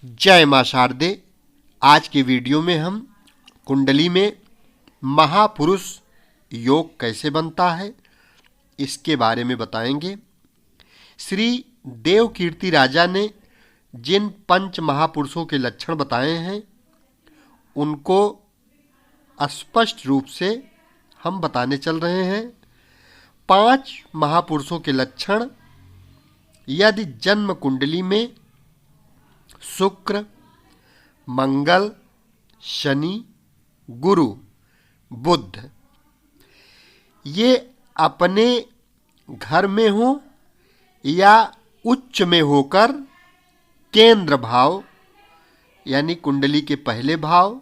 जय मां शारदे। आज के वीडियो में हम कुंडली में महापुरुष योग कैसे बनता है इसके बारे में बताएंगे। श्री देवकीर्ति राजा ने जिन पंच महापुरुषों के लक्षण बताए हैं उनको स्पष्ट रूप से हम बताने चल रहे हैं। 5 महापुरुषों के लक्षण यदि जन्म कुंडली में शुक्र, मंगल, शनि, गुरु, बुध ये अपने घर में हो या उच्च में होकर केंद्र भाव यानी कुंडली के पहले भाव,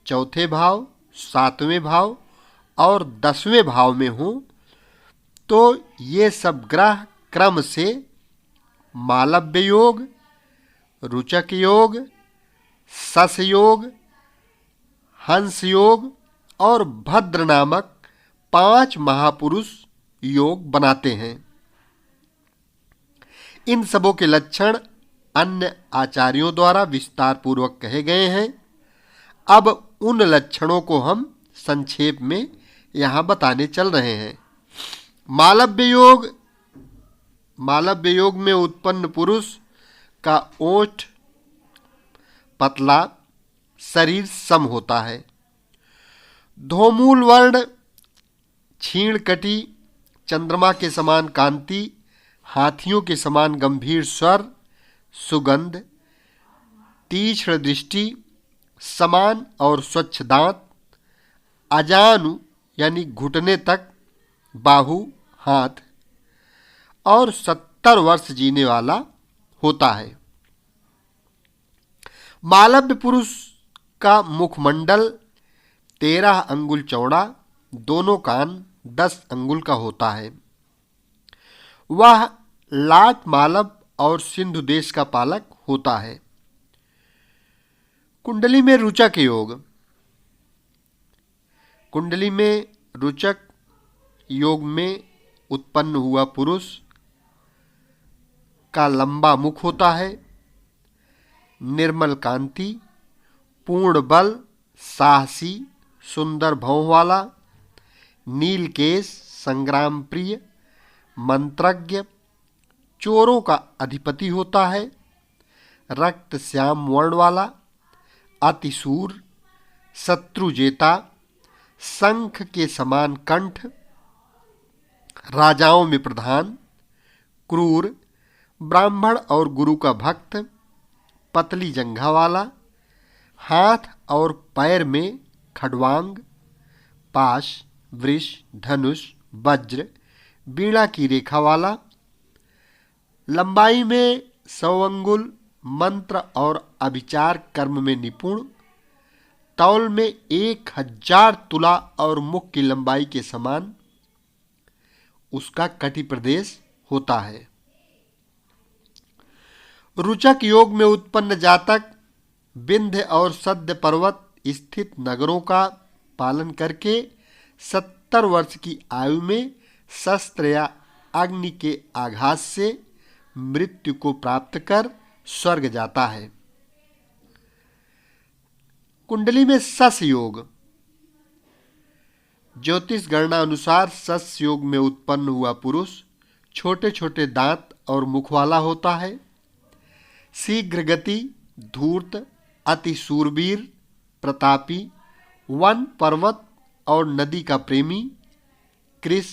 चौथे भाव, 7वें भाव और 10वें भाव में हो तो ये सब ग्रह क्रम से मालव्य योग, रुचक योग, सस योग, हंस योग और भद्र नामक 5 महापुरुष योग बनाते हैं। इन सबों के लक्षण अन्य आचार्यों द्वारा विस्तार पूर्वक कहे गए हैं। अब उन लक्षणों को हम संक्षेप में यहां बताने चल रहे हैं। मालव्य योग में उत्पन्न पुरुष का ओठ पतला, शरीर सम होता है। धूमूल वर्ण, क्षीण कटी, चंद्रमा के समान कांति, हाथियों के समान गंभीर स्वर, सुगंध, तीक्ष्ण दृष्टि, समान और स्वच्छ दांत, अजानु यानी घुटने तक बाहु, हाथ और 70 वर्ष जीने वाला होता है। मालव्य पुरुष का मुखमंडल 13 अंगुल चौड़ा, दोनों कान 10 अंगुल का होता है। वह लाट मालव और सिंधु देश का पालक होता है। कुंडली में रुचक योग। कुंडली में रुचक योग में उत्पन्न हुआ पुरुष का लंबा मुख होता है, निर्मल कांति, पूर्ण बल, साहसी, सुंदर भौं वाला, नील केश, संग्राम प्रिय, मंत्रज्ञ, चोरों का अधिपति होता है, रक्त श्याम वर्ण वाला, अतिशूर, शत्रुजेता, शंख के समान कंठ, राजाओं में प्रधान, क्रूर, ब्राह्मण और गुरु का भक्त, पतली जंघा वाला, हाथ और पैर में खड्वांग, पाश, वृष, धनुष, वज्र, वीणा की रेखा वाला, लंबाई में 100 अंगुल, मंत्र और अभिचार कर्म में निपुण, तौल में 1000 तुला और मुख की लंबाई के समान उसका कटि प्रदेश होता है। रुचक योग में उत्पन्न जातक विंध्य और सद्य पर्वत स्थित नगरों का पालन करके 70 वर्ष की आयु में शस्त्र या अग्नि के आघात से मृत्यु को प्राप्त कर स्वर्ग जाता है। कुंडली में सस योग। ज्योतिष गणना अनुसार सस योग में उत्पन्न हुआ पुरुष छोटे छोटे दांत और मुख वाला होता है, शीघ्र गति, धूर्त, अति शूरवीर, प्रतापी, वन, पर्वत और नदी का प्रेमी, कृश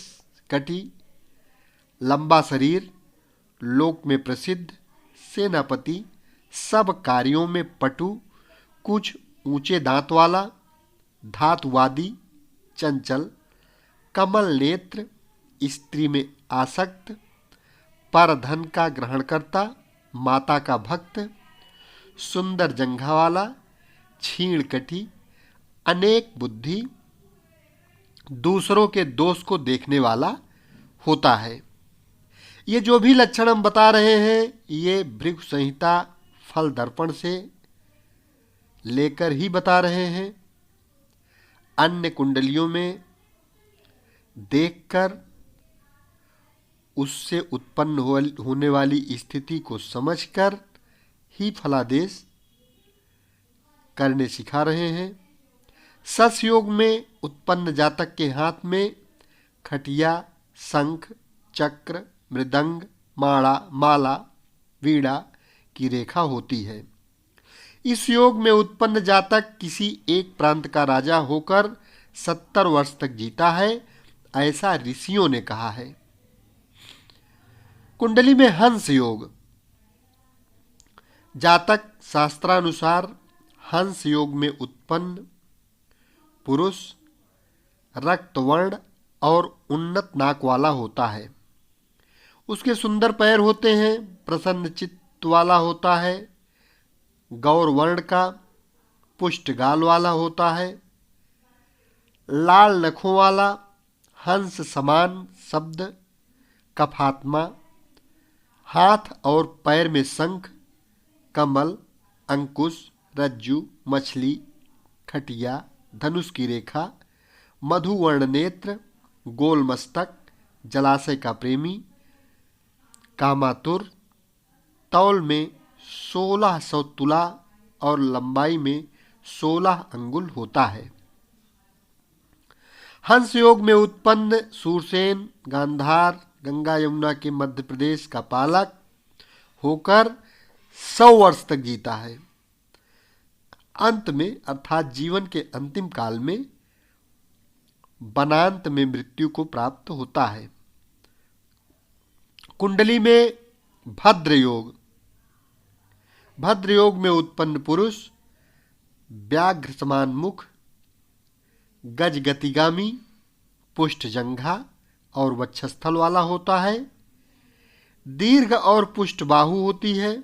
कटी, लंबा शरीर, लोक में प्रसिद्ध, सेनापति, सब कार्यों में पटु, कुछ ऊंचे दांत वाला, धातुवादी, चंचल, कमल नेत्र, स्त्री में आसक्त, परधन का ग्रहण करता, माता का भक्त, सुंदर जंघा वाला, क्षीण कटी, अनेक बुद्धि, दूसरों के दोष को देखने वाला होता है। ये जो भी लक्षण हम बता रहे हैं ये भृगु संहिता फल दर्पण से लेकर ही बता रहे हैं। अन्य कुंडलियों में देखकर उससे उत्पन्न होने वाली स्थिति को समझकर ही फलादेश करने सिखा रहे हैं। सस योग में उत्पन्न जातक के हाथ में खटिया, शंख, चक्र, मृदंग, माला, वीणा की रेखा होती है। इस योग में उत्पन्न जातक किसी एक प्रांत का राजा होकर 70 वर्ष तक जीता है, ऐसा ऋषियों ने कहा है। कुंडली में हंस योग। जातक शास्त्रानुसार हंस योग में उत्पन्न पुरुष रक्तवर्ण और उन्नत नाक वाला होता है। उसके सुंदर पैर होते हैं, प्रसन्न चित्त वाला होता है, गौर वर्ण का, पुष्ट गाल वाला होता है, लाल नखों वाला, हंस समान शब्द, कफात्मा, हाथ और पैर में शंख, कमल, अंकुश, रज्जु, मछली, खटिया, धनुष की रेखा, मधुवर्ण नेत्र, गोल मस्तक, जलाशय का प्रेमी, कामातुर, तौल में 1600 तुला और लंबाई में 16 अंगुल होता है। हंस योग में उत्पन्न सूरसेन गांधार गंगा यमुना के मध्य प्रदेश का पालक होकर 100 वर्ष तक जीता है। अंत में अर्थात जीवन के अंतिम काल में वनांत में मृत्यु को प्राप्त होता है। कुंडली में भद्र योग। भद्र योग में उत्पन्न पुरुष व्याघ्र समान मुख, गज गतिगामी, पुष्ट जंघा और वक्षस्थल वाला होता है। दीर्घ और पुष्ट बाहु होती है।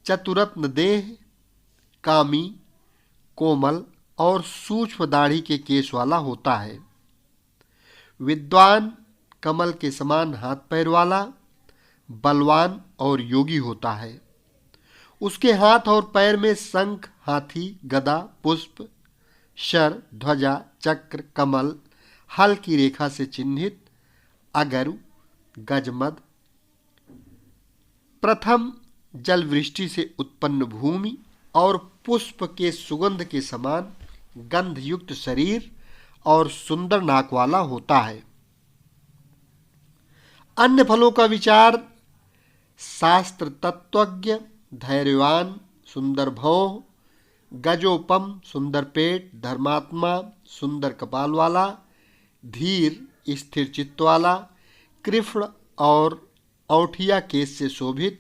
चतुरत्न देह, कामी, कोमल और सूक्ष्म दाढ़ी के केश वाला होता है। विद्वान, कमल के समान हाथ पैर वाला, बलवान और योगी होता है। उसके हाथ और पैर में शंख, हाथी, गदा, पुष्प, शर, ध्वजा, चक्र, कमल, हल की रेखा से चिन्हित अगरु, गजमद। प्रथम जल वृष्टि से उत्पन्न भूमि और पुष्प के सुगंध के समान गंध युक्त शरीर और सुंदर नाक वाला होता है। अन्य फलों का विचार शास्त्र तत्वज्ञ, धैर्यवान, सुंदर भौं, गजोपम, सुंदर पेट, धर्मात्मा, सुंदर कपाल वाला, धीर, स्थिर चित्त वाला, कृष्ण और औठिया केश से शोभित,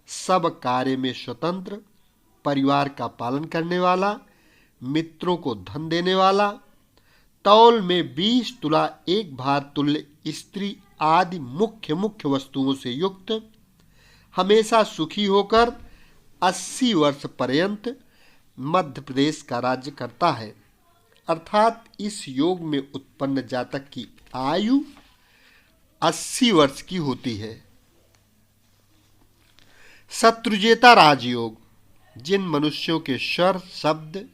सब कार्य में स्वतंत्र, परिवार का पालन करने वाला, मित्रों को धन देने वाला, तौल में 20 तुला 1 भार तुल्य स्त्री आदि मुख्य वस्तुओं से युक्त, हमेशा सुखी होकर 80 वर्ष पर्यंत मध्य प्रदेश का राज्य करता है। अर्थात इस योग में उत्पन्न जातक की आयु 80 वर्ष की होती है। शत्रुजेता राजयोग। जिन मनुष्यों के स्वर, शब्द,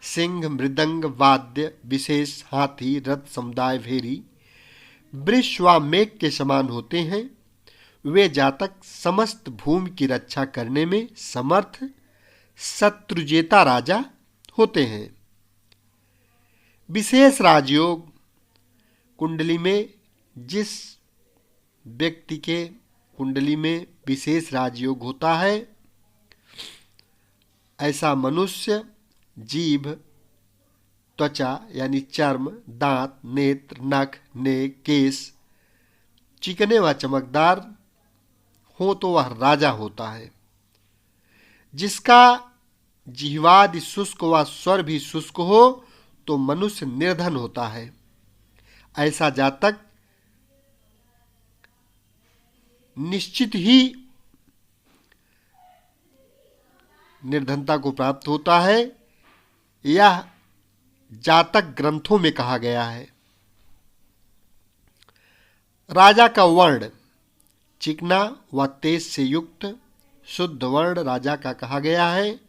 सिंह, मृदंग, वाद्य, विशेष हाथी, रथ, समुदाय, भेरी, वृष व मेघ के समान होते हैं, वे जातक समस्त भूमि की रक्षा करने में समर्थ शत्रुजेता राजा होते हैं। विशेष राजयोग। कुंडली में जिस व्यक्ति के कुंडली में विशेष राजयोग होता है, ऐसा मनुष्य जीभ, त्वचा यानी चर्म, दांत, नेत्र, नख, नेक, केश चिकने व चमकदार हो तो वह राजा होता है। जिसका जिह्वादि शुष्क व स्वर भी शुष्क हो तो मनुष्य निर्धन होता है। ऐसा जातक निश्चित ही निर्धनता को प्राप्त होता है। यह जातक ग्रंथों में कहा गया है। राजा का वर्ण चिकना व तेज से युक्त शुद्ध वर्ण राजा का कहा गया है।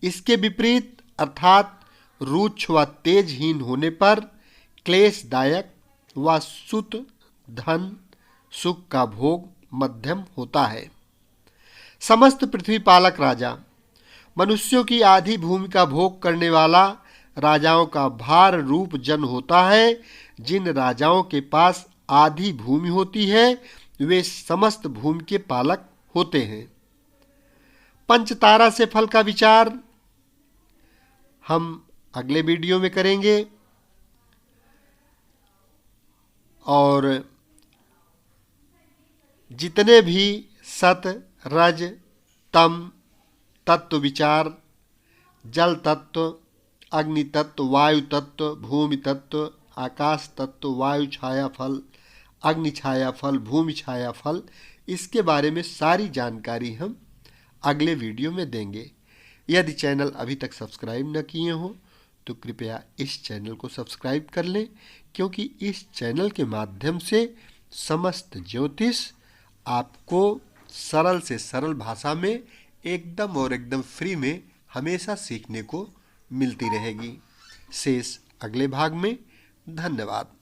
इसके विपरीत अर्थात रुक्ष व तेजहीन होने पर क्लेशदायक व सुत, धन, सुख का भोग मध्यम होता है। समस्त पृथ्वी पालक राजा। मनुष्यों की आधी भूमि का भोग करने वाला राजाओं का भार रूप जन होता है। जिन राजाओं के पास आधी भूमि होती है वे समस्त भूमि के पालक होते हैं। पंचतारा से फल का विचार हम अगले वीडियो में करेंगे और जितने भी सत रज तम तत्व विचार, जल तत्व, अग्नि तत्व, वायु तत्व, भूमि तत्व, आकाश तत्व, वायु छाया फल, अग्नि छाया फल, भूमि छाया फल, इसके बारे में सारी जानकारी हम अगले वीडियो में देंगे। यदि चैनल अभी तक सब्सक्राइब न किए हों तो कृपया इस चैनल को सब्सक्राइब कर लें, क्योंकि इस चैनल के माध्यम से समस्त ज्योतिष आपको सरल से सरल भाषा में एकदम फ्री में हमेशा सीखने को मिलती रहेगी। शेष अगले भाग में। धन्यवाद।